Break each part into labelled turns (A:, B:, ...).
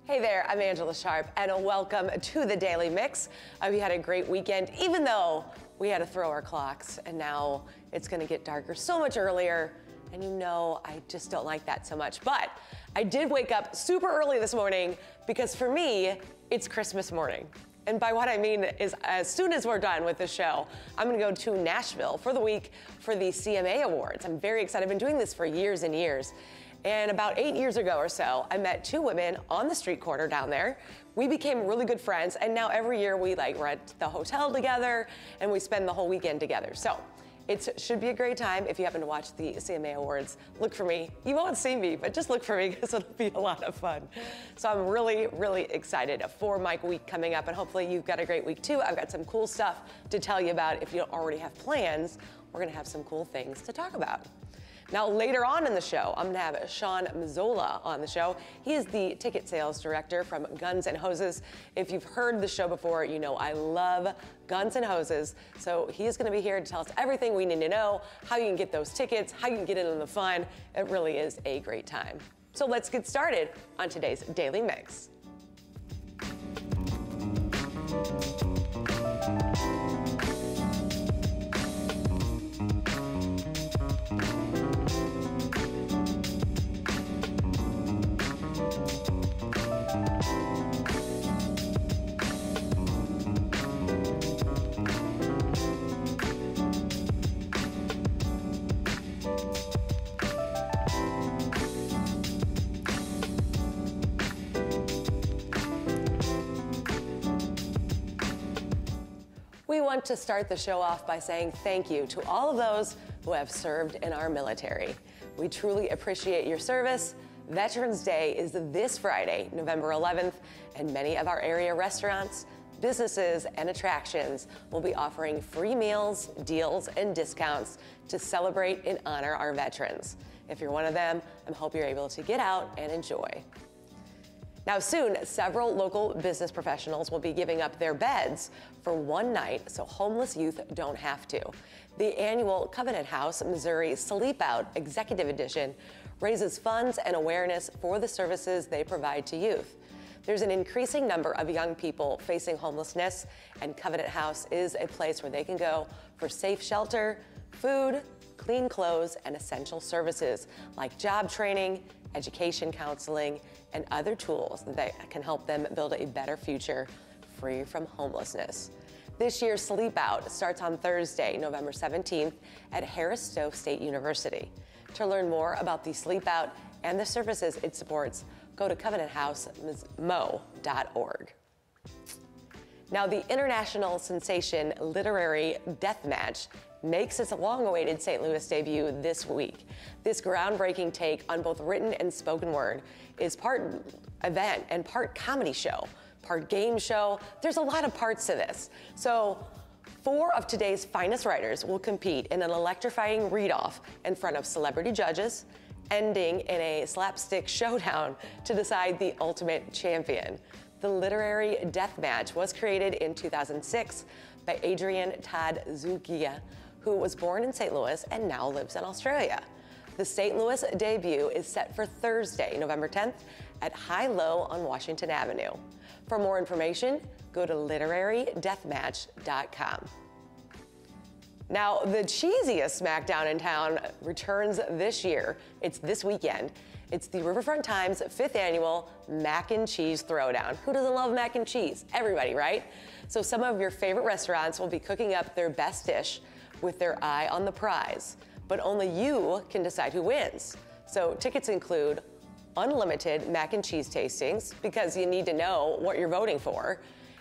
A: Hey there, I'm Angela Sharp, and welcome to the Daily Mix. We had a great weekend, even though we had to throw our clocks, and now it's gonna get darker so much earlier, and you know I just don't like that so much. But I did wake up super early this morning because for me, it's Christmas morning. And by what I mean is as soon as we're done with the show, I'm gonna go to Nashville for the week for the CMA Awards. I'm very excited. I've been doing this for years and years. And about 8 years ago or so, I met two women on the street corner down there. We became really good friends, and now every year we rent the hotel together and we spend the whole weekend together. So it should be a great time. If you happen to watch the CMA Awards, look for me. You won't see me, but just look for me because it'll be a lot of fun. So I'm really, really excited for my week coming up, and hopefully you've got a great week too. I've got some cool stuff to tell you about. If you don't already have plans, we're gonna have some cool things to talk about. Now, later on in the show, I'm gonna have Sean Mazzola on the show. He is the ticket sales director from Guns N Hoses. If you've heard the show before, you know I love Guns N Hoses. So he's gonna be here to tell us everything we need to know, how you can get those tickets, how you can get in on the fun. It really is a great time. So let's get started on today's Daily Mix. We want to start the show off by saying thank you to all of those who have served in our military. We truly appreciate your service. Veterans Day is this Friday, November 11th, and many of our area restaurants, businesses, and attractions will be offering free meals, deals, and discounts to celebrate and honor our veterans. If you're one of them, I hope you're able to get out and enjoy. Now soon, several local business professionals will be giving up their beds for one night so homeless youth don't have to. The annual Covenant House, Missouri Sleep Out Executive Edition raises funds and awareness for the services they provide to youth. There's an increasing number of young people facing homelessness, and Covenant House is a place where they can go for safe shelter, food, clean clothes, and essential services like job training, education counseling, and other tools that can help them build a better future free from homelessness. This year's Sleep Out starts on Thursday, November 17th at Harris Stowe State University. To learn more about the Sleep Out and the services it supports, go to covenanthousemo.org. Now, the international sensation Literary Deathmatch makes its long-awaited St. Louis debut this week. This groundbreaking take on both written and spoken word is part event and part comedy show, part game show. There's a lot of parts to this. So 4 of today's finest writers will compete in an electrifying read-off in front of celebrity judges, ending in a slapstick showdown to decide the ultimate champion. The Literary Deathmatch was created in 2006 by Adrian Todd Zugia, who was born in St. Louis and now lives in Australia. The St. Louis debut is set for Thursday, November 10th at High Low on Washington Avenue. For more information, go to literarydeathmatch.com. Now, the cheesiest SmackDown in town returns this year. It's this weekend. It's the Riverfront Times 5th annual Mac and Cheese Throwdown. Who doesn't love mac and cheese? Everybody, right? So some of your favorite restaurants will be cooking up their best dish with their eye on the prize, but only you can decide who wins. So tickets include unlimited mac and cheese tastings, because you need to know what you're voting for,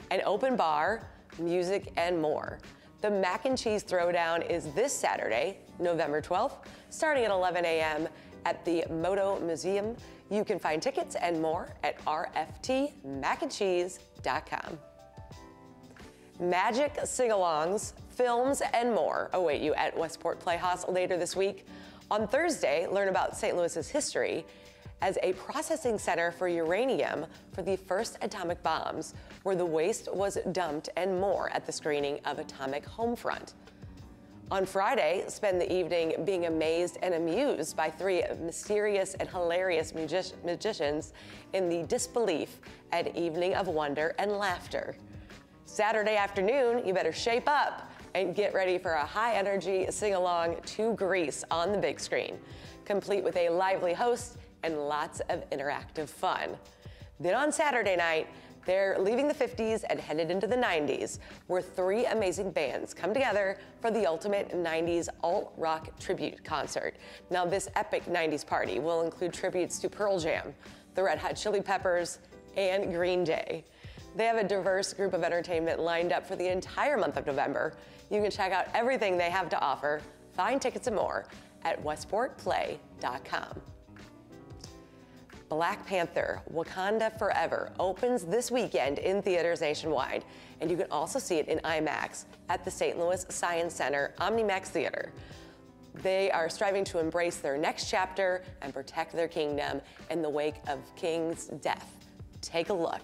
A: an open bar, music, and more. The Mac and Cheese Throwdown is this Saturday, November 12th, starting at 11 a.m. at the Moto Museum. You can find tickets and more at rftmacandcheese.com. Magic sing-alongs, films, and more await you at Westport Playhouse later this week. On Thursday, learn about St. Louis's history as a processing center for uranium for the first atomic bombs, where the waste was dumped, and more at the screening of Atomic Homefront. On Friday, spend the evening being amazed and amused by three mysterious and hilarious magicians in the disbelief and evening of wonder and laughter. Saturday afternoon, you better shape up and get ready for a high-energy sing-along to Grease on the big screen, complete with a lively host and lots of interactive fun. Then on Saturday night, they're leaving the 50s and headed into the 90s, where three amazing bands come together for the ultimate 90s alt-rock tribute concert. Now, this epic 90s party will include tributes to Pearl Jam, the Red Hot Chili Peppers, and Green Day. They have a diverse group of entertainment lined up for the entire month of November. You can check out everything they have to offer, find tickets and more at westportplay.com. Black Panther: Wakanda Forever opens this weekend in theaters nationwide, and you can also see it in IMAX at the St. Louis Science Center OmniMax Theater. They are striving to embrace their next chapter and protect their kingdom in the wake of King's death. Take a look.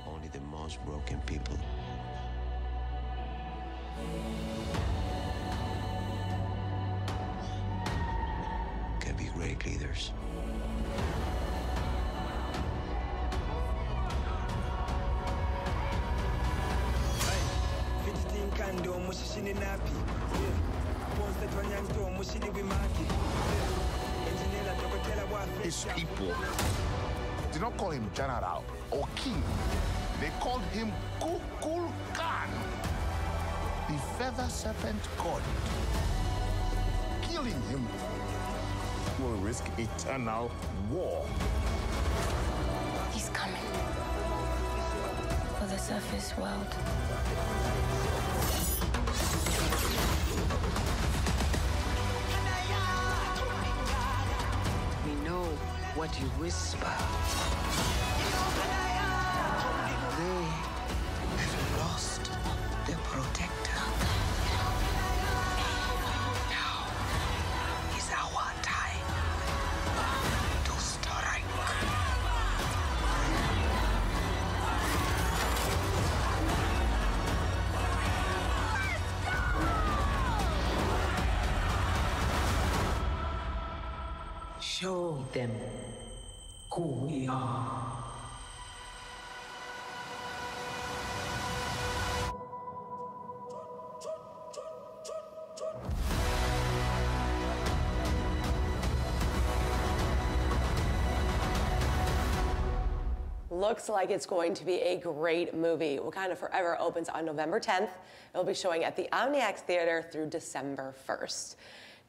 B: Only the most broken people can be great leaders.
C: His people did not call him general or king. They called him Kukul Khan, the feather serpent god. Killing him will risk eternal war.
D: He's coming for the surface world.
E: We know what you whisper. They have lost their protector. Now is our time to strike. Show them who we are.
A: Looks like it's going to be a great movie. Wakanda Forever opens on November 10th. It'll be showing at the OmniMax Theater through December 1st.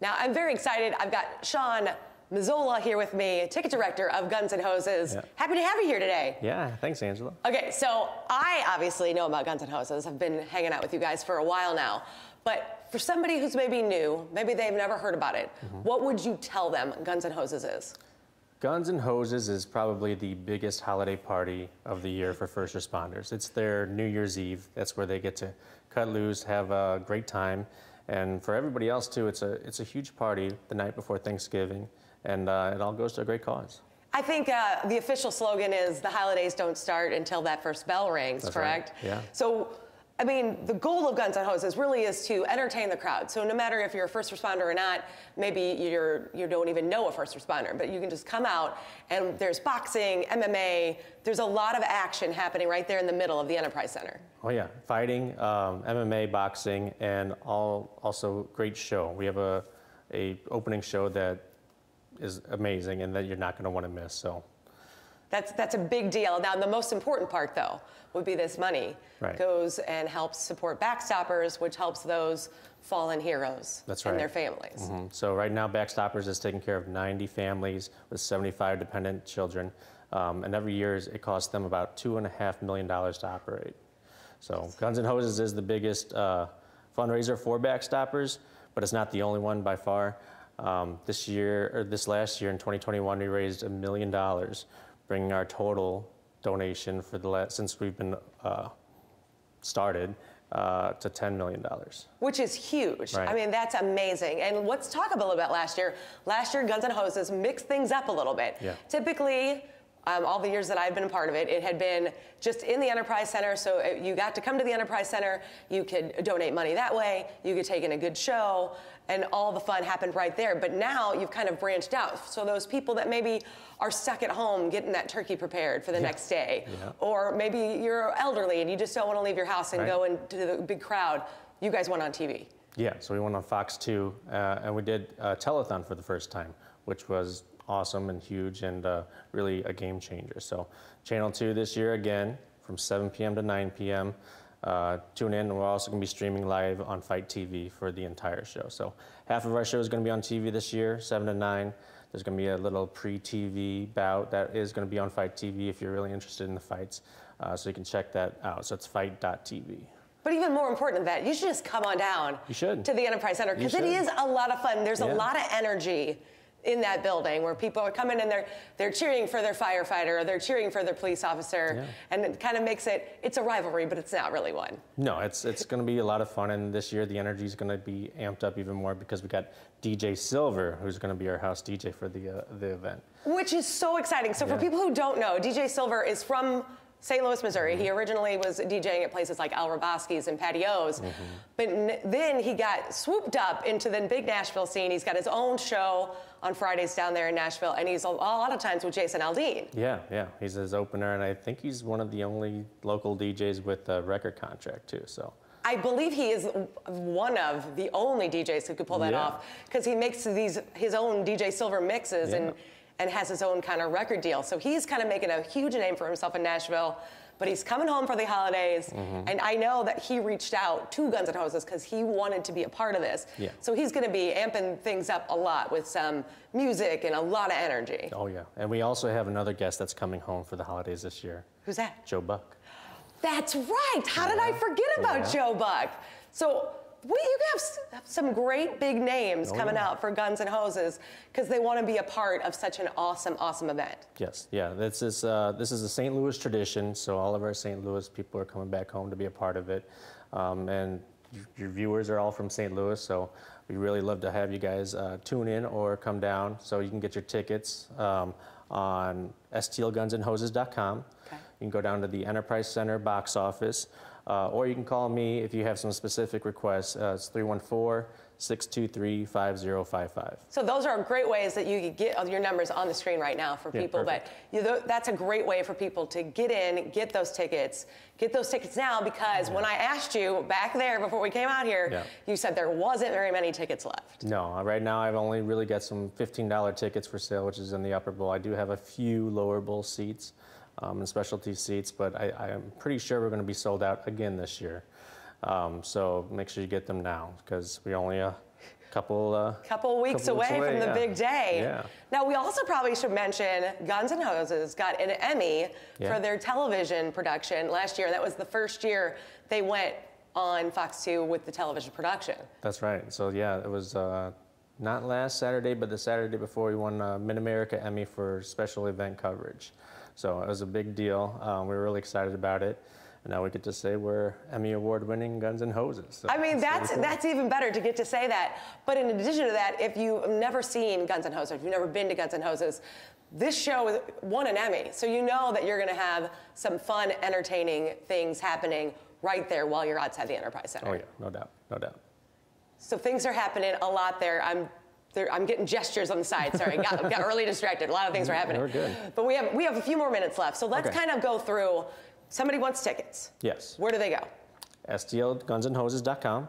A: Now, I'm very excited. I've got Sean Mazzola here with me, ticket director of Guns N Hoses.
F: Yeah.
A: Happy to have you here today.
F: Yeah, thanks, Angela.
A: Okay, so I obviously know about Guns N Hoses. I've been hanging out with you guys for a while now. But for somebody who's maybe new, maybe they've never heard about it, what would you tell them Guns N Hoses is?
F: Guns N Hoses is probably the biggest holiday party of the year for first responders. It's their New Year's Eve. That's where they get to cut loose, have a great time. And for everybody else, too, it's a huge party the night before Thanksgiving. And it all goes to a great cause.
A: I think the official slogan is the holidays don't start until that first bell rings,
F: That's
A: correct?
F: Right. Yeah.
A: So, I mean, the goal of Guns N Hoses really is to entertain the crowd. So no matter if you're a first responder or not, maybe you don't even know a first responder, but you can just come out and there's boxing, MMA, there's a lot of action happening right there in the middle of the Enterprise Center.
F: Oh yeah, fighting, MMA, boxing, and also great show. We have a opening show that is amazing and that you're not going to want to miss. So
A: that's a big deal. Now, the most important part, though, would be this money goes and helps support BackStoppers, which helps those fallen heroes and their families.
F: So right now, BackStoppers is taking care of 90 families with 75 dependent children, and every year it costs them about $2.5 million to operate. So Guns N Hoses is the biggest fundraiser for BackStoppers, but it's not the only one by far. This last year in 2021, we raised $1 million, bringing our total donation for the since we've been started to $10 million.
A: Which is huge.
F: Right.
A: I mean, that's amazing. And let's talk a little bit about last year. Last year, Guns N Hoses mixed things up a little bit.
F: Yeah.
A: Typically, all the years that I've been a part of it, it had been just in the Enterprise Center. So you got to come to the Enterprise Center. You could donate money that way. You could take in a good show. And all the fun happened right there. But now you've kind of branched out. So those people that maybe are stuck at home getting that turkey prepared for the next day.
F: Yeah.
A: Or maybe you're elderly and you just don't want to leave your house and go into the big crowd. You guys went on TV.
F: Yeah, so we went on Fox 2, and we did a telethon for the first time, which was awesome and huge and really a game changer. So Channel 2 this year again from 7 p.m. to 9 p.m. Tune in, and we're also going to be streaming live on Fight TV for the entire show. So half of our show is going to be on TV this year, 7 to 9. There's going to be a little pre-TV bout that is going to be on Fight TV if you're really interested in the fights. So you can check that out. So it's fight.tv.
A: But even more important than that, you should just come on down to the Enterprise Center, because it is a lot of fun. There's a lot of energy in that building where people are coming and they're cheering for their firefighter or they're cheering for their police officer, and it kind of makes it's a rivalry, but it's not really one. No, it's going to be a lot of fun, and this year the energy is going to be amped up even more because we got DJ Silver, who's going to be our house DJ for the event. Which is so exciting. So for people who don't know, DJ Silver is from St. Louis, Missouri. He originally was DJing at places like Al Raboski's and Patios, but then he got swooped up into the big Nashville scene. He's got his own show on Fridays down there in Nashville, and he's a lot of times with Jason Aldean. Yeah, he's his opener, and I think he's one of the only local DJs with a record contract too. So I believe he is one of the only DJs who could pull that off, because he makes his own DJ Silver mixes and has his own kind of record deal. So he's kind of making a huge name for himself in Nashville, but he's coming home for the holidays. And I know that he reached out to Guns N Hoses because he wanted to be a part of this. So he's gonna be amping things up a lot with some music and a lot of energy. Oh yeah, and we also have another guest that's coming home for the holidays this year. Who's that? Joe Buck. That's right, how did I forget about Joe Buck? So you have some great big names coming out for Guns N Hoses because they want to be a part of such an awesome, awesome event. Yes, this is a St. Louis tradition, so all of our St. Louis people are coming back home to be a part of it. And your viewers are all from St. Louis, so we really love to have you guys tune in or come down. So you can get your tickets on stlgunsandhoses.com. You can go down to the Enterprise Center box office. Or you can call me if you have some specific requests. It's 314-623-5055. So those are great ways that you can get your numbers on the screen right now for people. But that's a great way for people to get in, get those tickets now, because when I asked you back there before we came out here, you said there wasn't very many tickets left. No, right now I've only really got some $15 tickets for sale, which is in the upper bowl. I do have a few lower bowl seats. And specialty seats, but I am pretty sure we're going to be sold out again this year. So make sure you get them now, because we're only a couple weeks away from the big day. Now, we also probably should mention Guns N Hoses got an Emmy for their television production last year. That was the first year they went on Fox 2 with the television production. That's right. So it was not last Saturday, but the Saturday before, we won a Mid-America Emmy for special event coverage. So it was a big deal. We were really excited about it. And now we get to say we're Emmy Award-winning Guns N Hoses. So I mean, that's even better to get to say that. But in addition to that, if you've never seen Guns N Hoses, if you've never been to Guns N Hoses, this show won an Emmy. So you know that you're going to have some fun, entertaining things happening right there while you're outside the Enterprise Center. Oh yeah, no doubt, no doubt. So things are happening a lot there. I'm getting gestures on the side. Sorry, got really distracted. A lot of things are happening. We're good. But we have a few more minutes left. So let's kind of go through. Somebody wants tickets. Yes. Where do they go? stlgunsandhoses.com,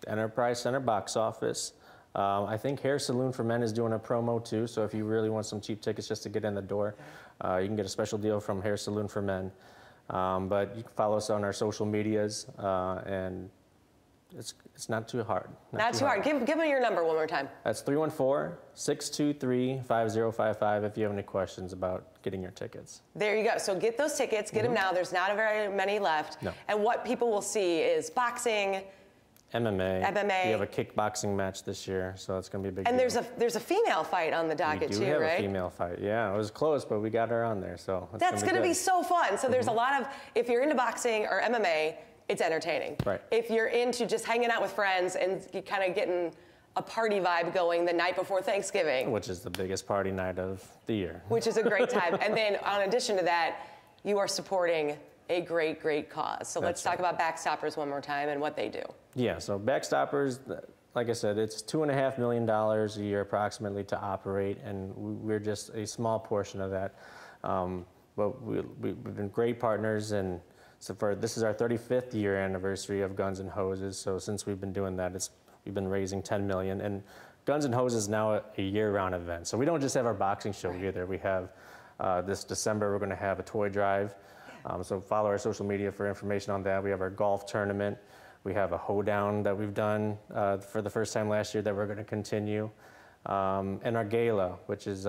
A: Enterprise Center box office. I think Hair Saloon for Men is doing a promo too. So if you really want some cheap tickets just to get in the door, you can get a special deal from Hair Saloon for Men. But you can follow us on our social medias, and it's not too hard. Not too hard. Give me your number one more time. That's 314-623-5055 if you have any questions about getting your tickets. There you go. So get those tickets. Get them now. There's not very many left. No. And what people will see is boxing
F: MMA.
A: MMA.
F: We have a kickboxing match this year, so it's going to be a big
A: And
F: deal.
A: there's a female fight on the docket
F: we do
A: too,
F: have
A: right?
F: a female fight. Yeah, it was close, but we got her on there, so it's
A: That's going to be
F: good.
A: so fun. So there's a lot of, if you're into boxing or MMA, it's entertaining.
F: Right.
A: If you're into just hanging out with friends and you kind of getting a party vibe going the night before Thanksgiving.
F: Which is the biggest party night of the year.
A: Which is a great time. And then in addition to that, you are supporting a great, great cause. So let's talk about BackStoppers one more time and what they do.
F: Yeah, so BackStoppers, like I said, it's $2.5 million a year approximately to operate, and we're just a small portion of that. But we've been great partners, and so this is our 35th year anniversary of Guns N Hoses. So since we've been doing that, we've been raising $10 million, and Guns N Hoses is now a year-round event. So we don't just have our boxing show either. We have this December we're going to have a toy drive. So follow our social media for information on that. We have our golf tournament. We have a hoedown that we've done for the first time last year that we're going to continue, and our gala, which is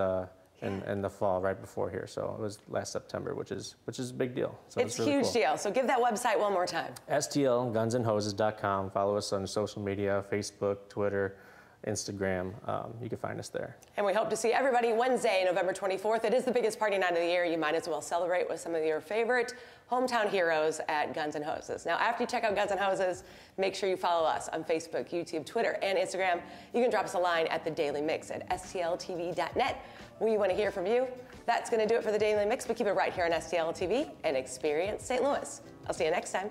F: in the fall right before here. So it was last September, which is a big deal. So
A: it's a
F: really
A: huge
F: cool.
A: deal. So give that website one more time.
F: STLgunsandhoses.com. Follow us on social media, Facebook, Twitter, Instagram. You can find us there.
A: And we hope to see everybody Wednesday, November 24th. It is the biggest party night of the year. You might as well celebrate with some of your favorite hometown heroes at Guns N Hoses. Now, after you check out Guns N Hoses, make sure you follow us on Facebook, YouTube, Twitter, and Instagram. You can drop us a line at the Daily Mix at stltv.net. We want to hear from you. That's going to do it for the Daily Mix. We keep it right here on STL TV and Experience St. Louis. I'll see you next time.